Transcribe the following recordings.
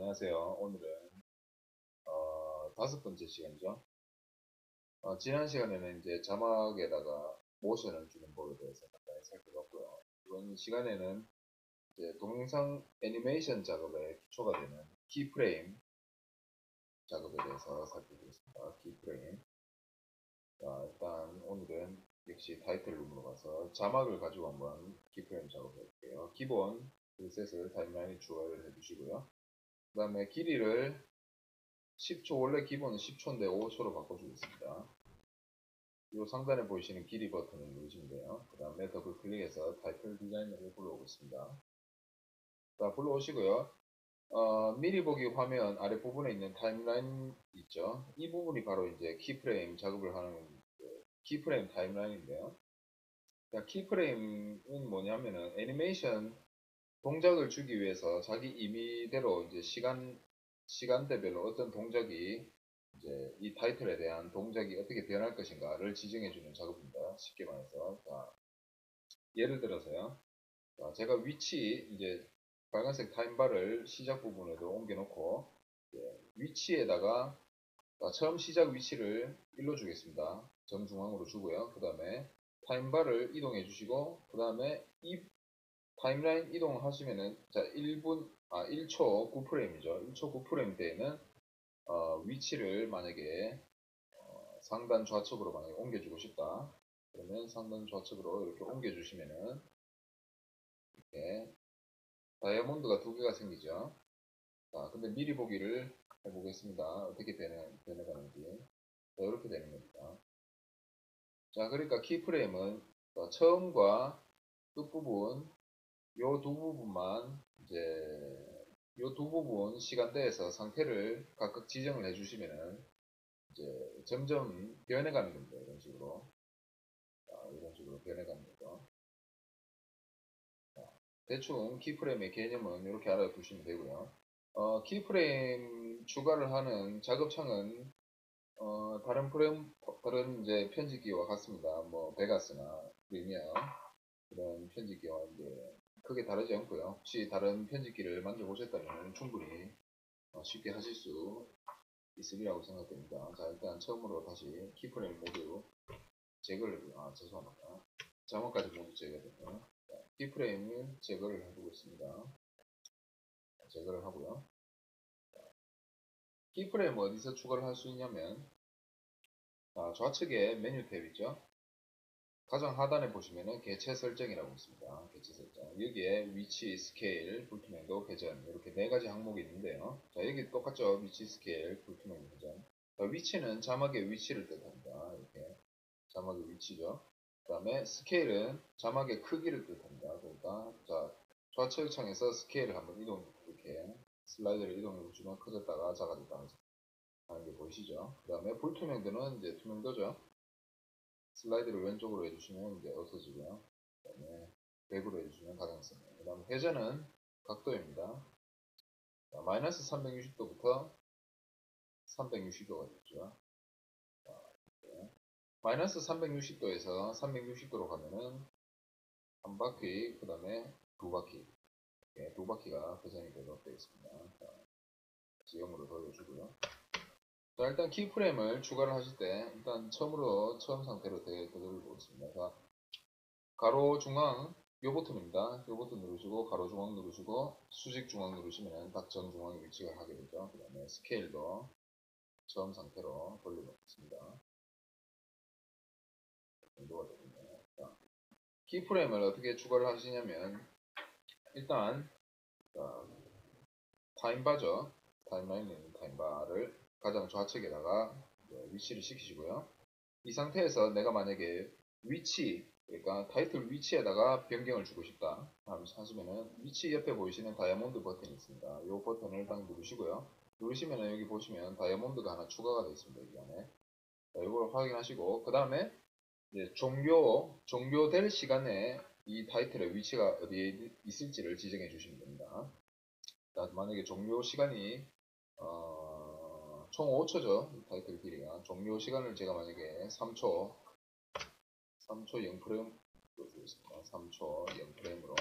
안녕하세요. 오늘은 다섯 번째 시간이죠. 지난 시간에는 이제 자막에다가 모션을 주는 법에 대해서 간단히 살펴봤고요. 이번 시간에는 이제 동영상 애니메이션 작업에 기초가 되는 키프레임 작업에 대해서 살펴보겠습니다. 키프레임. 자, 일단 오늘은 역시 타이틀 룸으로 가서 자막을 가지고 한번 키프레임 작업을 해볼게요. 기본 프리셋을 타임라인에 추가를 해주시고요. 그 다음에 길이를 10초, 원래 기본은 10초인데 5초로 바꿔주겠습니다. 이 상단에 보이시는 길이 버튼을 누르시면 돼요. 그 다음에 더블 클릭해서 타이틀 디자이너를 불러오겠습니다. 자, 불러오시고요. 미리 보기 화면 아랫부분에 있는 타임라인 있죠. 이 부분이 바로 이제 키프레임 작업을 하는 키프레임 타임라인인데요. 키프레임은 뭐냐면은 애니메이션 동작을 주기 위해서 자기 임의대로 이제 시간대별로 어떤 동작이 이제 이 타이틀에 대한 동작이 어떻게 변할 것인가를 지정해주는 작업입니다. 쉽게 말해서. 자, 예를 들어서요. 자, 제가 위치, 이제 빨간색 타임바를 시작 부분에도 옮겨놓고, 위치에다가 처음 시작 위치를 1로 주겠습니다. 정중앙으로 주고요. 그 다음에 타임바를 이동해 주시고, 그 다음에 이 타임라인 이동하시면은, 자, 1초 9프레임이죠. 1초 9프레임 때에는, 위치를 만약에 상단 좌측으로 만약에 옮겨주고 싶다. 그러면 상단 좌측으로 이렇게 옮겨주시면은 이렇게 다이아몬드가 두 개가 생기죠. 자, 근데 미리 보기를 해보겠습니다. 어떻게 변해가는지. 자, 이렇게 되는 겁니다. 자, 그러니까 키프레임은 처음과 끝부분, 요 두 부분만 이제 요 두 부분 시간대에서 상태를 각각 지정을 해주시면은 이제 점점 변해가는 겁니다. 이런 식으로. 이런 식으로 변해가는 거죠. 대충 키프레임의 개념은 이렇게 알아두시면 되고요. 키프레임 추가를 하는 작업창은 다른 이제 편집기와 같습니다. 뭐 베가스나 프리미어 이런 편집기와 이제 크게 다르지 않고요. 혹시 다른 편집기를 만져보셨다면 충분히 쉽게 하실 수 있으리라고 생각됩니다. 자, 일단 처음으로 다시 키프레임 모두 제거를 죄송합니다. 자막까지 모두 제거되고요. 키프레임을 제거를 해보고 있습니다. 제거를 하고요. 키프레임 어디서 추가를 할 수 있냐면 좌측에 메뉴 탭 있죠. 가장 하단에 보시면은 개체 설정이라고 있습니다. 개체 설정. 여기에 위치, 스케일, 불투명도, 회전 이렇게 네 가지 항목이 있는데요. 자, 여기 똑같죠. 위치, 스케일, 불투명도, 회전. 자, 위치는 자막의 위치를 뜻합니다. 이렇게 자막의 위치죠. 그 다음에 스케일은 자막의 크기를 뜻합니다. 그러니까 자, 좌측 창에서 스케일을 한번 이렇게 슬라이드를 이동해 보시면 커졌다가 작아졌다가 하는 게 보이시죠? 그 다음에 불투명도는 이제 투명도죠. 슬라이드를 왼쪽으로 해주시면 이제 없어지고요. 그 다음에 100으로 해주시면 가장성이에요. 그 다음에 회전은 각도입니다. 자, 마이너스 360도부터 360도가 됐죠. 마이너스 360도에서 360도로 가면은 한 바퀴, 그 다음에 두 바퀴. 두 바퀴가 회전이 되도록 되어 있습니다. 자, 지형으로 돌려주고요. 자, 일단 키프레임을 추가를 하실 때, 일단 처음 상태로 되돌려 보겠습니다. 자, 가로 중앙, 요 버튼입니다. 요 버튼 누르시고, 가로 중앙 누르시고, 수직 중앙 누르시면 딱 정중앙에 위치가 하게 되죠. 그 다음에 스케일도 처음 상태로 돌려놓겠습니다. 정도가 되겠네요. 자, 키프레임을 어떻게 추가를 하시냐면, 일단, 자, 타임바죠. 타임라인에 있는 타임바를 가장 좌측에다가 위치를 시키시고요. 이 상태에서 내가 만약에 위치, 그러니까 타이틀 위치에다가 변경을 주고 싶다 하시면은 위치 옆에 보이시는 다이아몬드 버튼이 있습니다. 이 버튼을 딱 누르시고요. 누르시면은 여기 보시면 다이아몬드가 하나 추가가 되어 있습니다. 여기 안에. 자, 이걸 확인하시고 그 다음에 이제 종료될 시간에 이 타이틀의 위치가 어디에 있을지를 지정해 주시면 됩니다. 자, 만약에 종료 시간이 총 5초죠. 타이틀 길이가. 종료 시간을 제가 만약에 3초 0프레임으로 주겠습니다. 3초 0프레임으로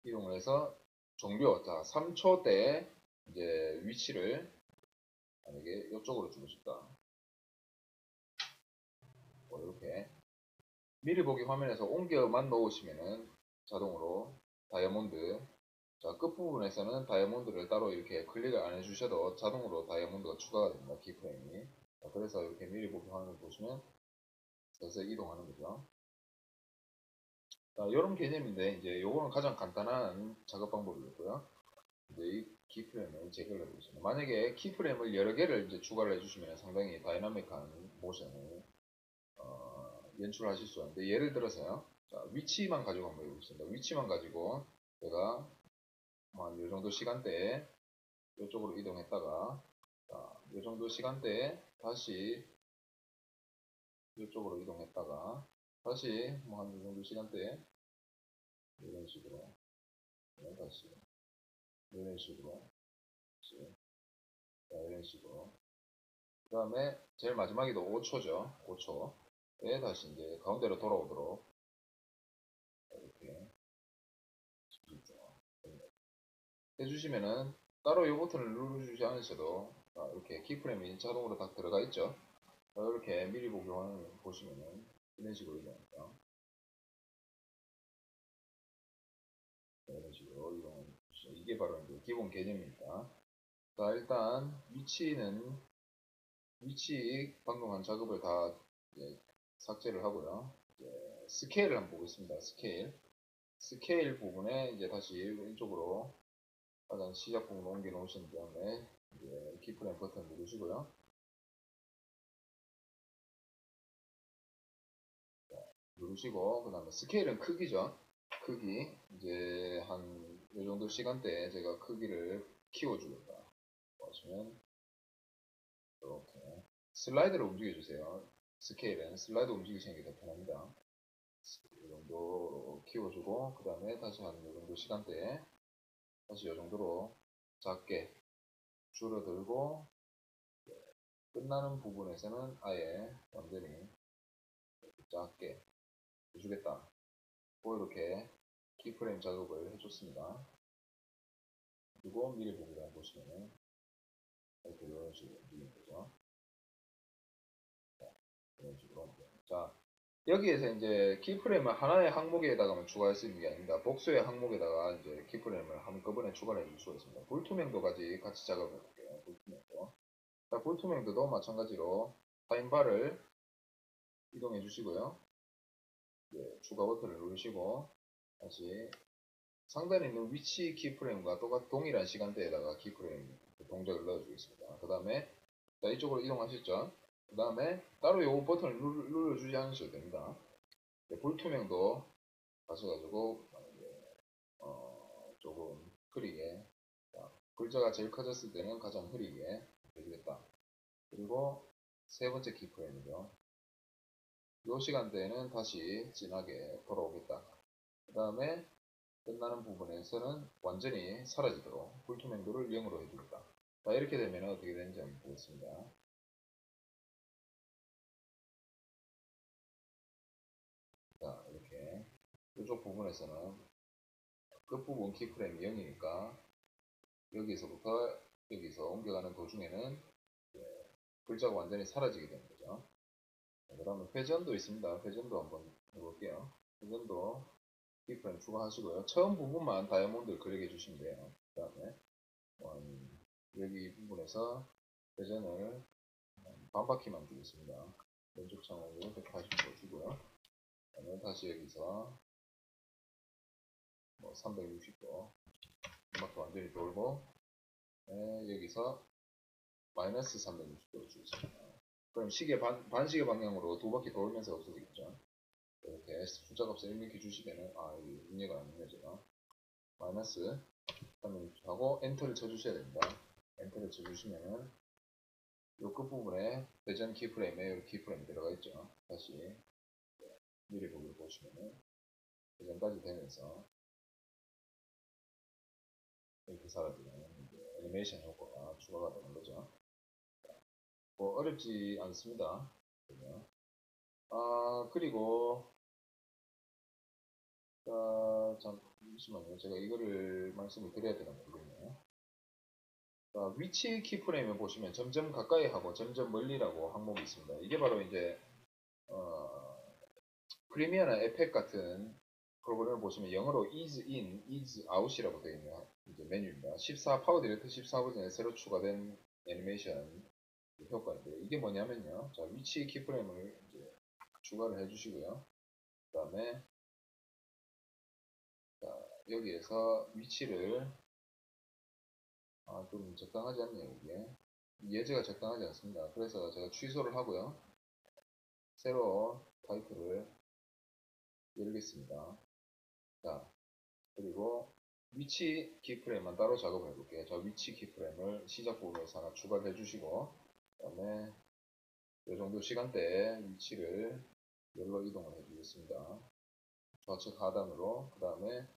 이동을 해서 종료. 자, 3초 때 이제 위치를 만약에 이쪽으로 주고 싶다. 뭐 이렇게 미리 보기 화면에서 옮겨만 놓으시면은 자동으로 다이아몬드, 자, 끝부분에서는 다이아몬드를 따로 이렇게 클릭을 안 해주셔도 자동으로 다이아몬드가 추가가 됩니다. 키프레임이. 자, 그래서 이렇게 미리 보기 화면을 보시면 슬슬 이동하는 거죠. 자, 이런 개념인데 이제 요거는 가장 간단한 작업 방법이고요. 이제 이 키프레임을 제거를 해보겠습니다. 만약에 키프레임을 여러 개를 이제 추가를 해주시면 상당히 다이나믹한 모션을 연출하실 수 있는데 예를 들어서요. 자, 위치만 가지고 한번 해보겠습니다. 위치만 가지고 제가 한 요 정도 시간대에 이쪽으로 이동했다가 자, 요 정도 시간대에 다시 이쪽으로 이동했다가 다시 뭐 한 요 정도 시간대에 이런 식으로 다시 이런 식으로 다시 자, 이런 식으로 그 다음에 제일 마지막에도 5초죠. 5초에 다시 이제 가운데로 돌아오도록 이렇게 해주시면은 따로 이 버튼을 누르지 않으셔도 이렇게 키프레임이 자동으로 다 들어가 있죠. 이렇게 미리 보기 화면을 보시면은 이런 식으로 이동합니다. 이런 식으로 이동을 이게 바로 이제 기본 개념입니다. 자, 일단 위치 방금 한 작업을 다 이제 삭제를 하고요. 이제 스케일을 한번 보겠습니다. 스케일 부분에 이제 다시 왼쪽으로 가장 시작 부분으로 옮겨 놓으신 다음에 이제 키프레임 버튼 누르시고요. 누르시고 그 다음에 스케일은 크기죠. 크기 이제 한 이 정도 시간대에 제가 크기를 키워주겠다 하시면 이렇게 슬라이드를 움직여주세요. 스케일은 슬라이드 움직이시는 게 더 편합니다. 이 정도로 키워주고 그 다음에 다시 한 이 정도 시간대에 다시 이 정도로 작게 줄어들고 끝나는 부분에서는 아예 완전히 작게 해주겠다. 뭐 이렇게 키프레임 작업을 해줬습니다. 그리고 미리 보기를 보시면 이렇게 이런 식으로 움직이는 거죠. 이런 식으로. 자, 여기에서 이제 키프레임을 하나의 항목에다가만 추가할 수 있는 게 아닙니다. 복수의 항목에다가 이제 키프레임을 한꺼번에 추가를 해줄 수가 있습니다. 불투명도까지 같이 작업을 해볼게요. 불투명도. 자, 불투명도도 마찬가지로 타임바를 이동해 주시고요. 추가 버튼을 누르시고 다시 상단에 있는 위치 키프레임과 동일한 시간대에다가 키프레임 동작을 넣어주겠습니다. 그 다음에 이쪽으로 이동하셨죠? 그 다음에 따로 요 버튼을 눌러주지 않으셔도 됩니다. 불투명도 가셔가지고 조금 흐리게 글자가 제일 커졌을 때는 가장 흐리게 해주겠다. 그리고 세 번째 키프레임이죠. 이 시간대에는 다시 진하게 돌아오겠다. 그 다음에 끝나는 부분에서는 완전히 사라지도록 불투명도를 0으로 해주겠다. 자, 이렇게 되면 어떻게 되는지 한번 보겠습니다. 자, 이렇게 이쪽 부분에서는 끝부분 키프레임이 0이니까 여기서부터 여기서 옮겨가는 도중에는 글자가 완전히 사라지게 되는 거죠. 그 다음에 회전도 있습니다. 회전도 한번 해볼게요. 회전도 키프레임 추가하시고요. 처음 부분만 다이아몬드를 그리게 해주시면 돼요. 그 다음에 여기 부분에서 회전을 반 바퀴만 주겠습니다. 왼쪽 창으로 180도 주고요. 그다음에 다시 여기서 360도 한 바퀴 완전히 돌고 여기서 마이너스 360도를 주겠습니다. 그럼 시계 반시계 방향으로 두 바퀴 돌면서 없어지겠죠. 이렇게 숫자값을 입력해 주시면은 이게 입력을 안 했네요 제가. 마이너스 360하고 엔터를 쳐주셔야 됩니다. 엔터를 쳐주시면은 요 끝부분에 회전 키프레임에 요 키프레임이 들어가 있죠. 다시 미리 보기를 보시면은 회전까지 되면서 이렇게 사라지는 애니메이션 효과가 추가가 되는 거죠. 뭐 어렵지 않습니다. 그리고 잠시만요. 제가 이거를 말씀을 드려야 되나 모르겠네요. 위치 키프레임을 보시면 점점 가까이 하고 점점 멀리라고 항목이 있습니다. 이게 바로 이제 프리미어나 에펙 같은 프로그램을 보시면 영어로 is in, is out이라고 되어 있는 이제 메뉴입니다. 14 파워 디렉터 14 버전에 새로 추가된 애니메이션 효과인데 이게 뭐냐면요. 자, 위치 키프레임을 이제 추가를 해주시고요. 그 다음에 여기에서 위치를 좀 적당하지 않네요. 이게 예제가 적당하지 않습니다. 그래서 제가 취소를 하고요. 새로 타이틀을 열겠습니다. 자, 그리고 위치 키프레임만 따로 작업해 볼게요. 자, 위치 키프레임을 시작 부분에서 하나 추가를 해주시고, 그 다음에 이 정도 시간대에 위치를 열로 이동을 해주겠습니다. 좌측 하단으로. 그 다음에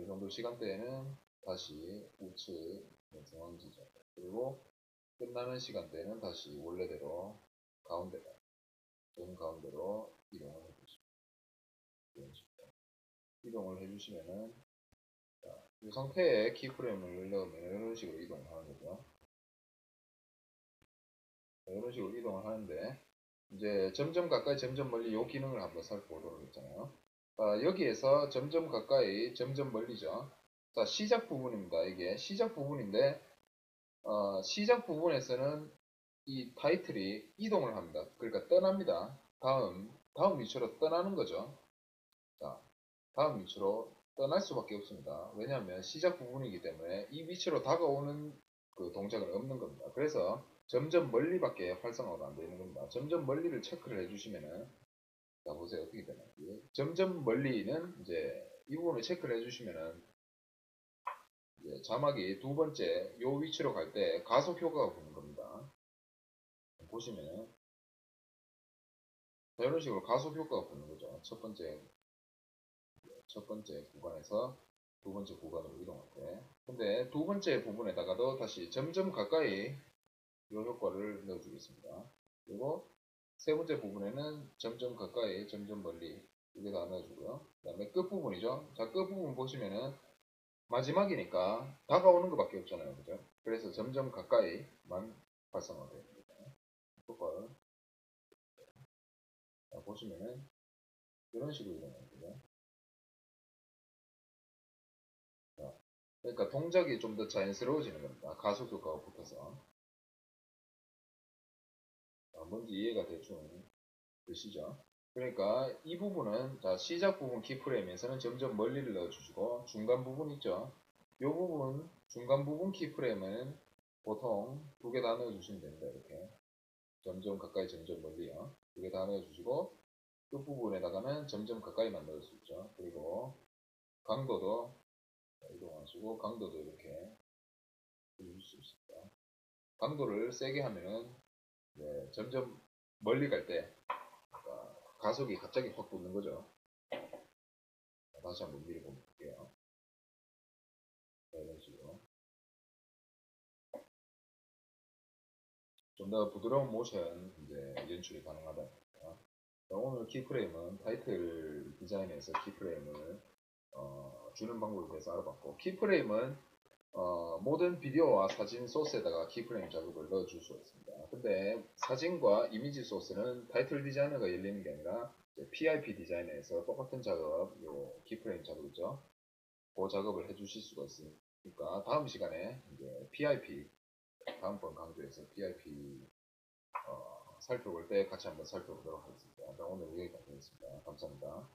이 정도 시간대에는 다시 우측 중앙 지점. 그리고 끝나는 시간대에는 다시 원래대로 가운데가 전 가운데로 이동을 해주십니다. 이런 식으로 이동을 해주시면은 이 상태에 키프레임을 넣으면 이런 식으로 이동을 하는 거죠. 이런 식으로 이동을 하는데 이제 점점 가까이 점점 멀리 이 기능을 한번 살펴보도록 했잖아요. 여기에서 점점 가까이 점점 멀리죠. 자, 시작 부분입니다. 이게 시작 부분인데 시작 부분에서는 이 타이틀이 이동을 합니다. 그러니까 떠납니다. 다음 위치로 떠나는 거죠. 자, 다음 위치로 떠날 수밖에 없습니다. 왜냐하면 시작 부분이기 때문에 이 위치로 다가오는 그 동작은 없는 겁니다. 그래서 점점 멀리밖에 활성화가 안 되는 겁니다. 점점 멀리를 체크를 해주시면은 자 보세요 어떻게 되는지. 점점 멀리는 이제 이 부분을 체크를 해주시면은 이제 자막이 두 번째 요 위치로 갈 때 가속 효과가 보는 겁니다. 보시면은 이런 식으로 가속 효과가 보는 거죠. 첫 번째 구간에서 두 번째 구간으로 이동할 때. 근데 두 번째 부분에다가도 다시 점점 가까이 이 효과를 넣어주겠습니다. 그리고 세 번째 부분에는 점점 가까이, 점점 멀리 이게 다 넣어주고요. 그 다음에 끝부분이죠. 자, 끝부분 보시면은 마지막이니까 다가오는 것밖에 없잖아요. 그죠? 그래서 점점 가까이만 활성화됩니다. 효과를 보시면은 이런 식으로 이동합니다. 그러니까 동작이 좀 더 자연스러워지는 겁니다. 가속 효과가 붙어서. 뭔지 이해가 대충 되시죠? 그러니까 이 부분은 자, 시작 부분 키프레임에서는 점점 멀리를 넣어주시고 중간 부분 있죠? 이 부분 중간 부분 키프레임은 보통 두 개 다 넣어주시면 됩니다. 이렇게 점점 가까이 점점 멀리요. 두 개 다 넣어주시고 끝부분에다가는 점점 가까이만 넣을 수 있죠. 그리고 강도도 이동하시고 강도도 이렇게 해주실 수 있습니다. 강도를 세게 하면은 점점 멀리 갈 때 가속이 갑자기 확 붙는 거죠. 다시 한번 밀어볼게요. 이런 식으로 좀 더 부드러운 모션 이제 연출이 가능하다. 오늘 키프레임은 타이틀 디자인에서 키프레임을 주는 방법에 대해서 알아봤고, 키프레임은 모든 비디오와 사진 소스에다가 키프레임 작업을 넣어줄 수가 있습니다. 근데 사진과 이미지 소스는 타이틀 디자이너가 열리는 게 아니라 PIP 디자이너에서 똑같은 작업, 요 키프레임 작업이죠. 그 작업을 해주실 수가 있으니까 다음 시간에 이제 PIP 다음번 강조해서 PIP 살펴볼 때 같이 한번 살펴보도록 하겠습니다. 오늘 여기까지 하겠습니다. 감사합니다.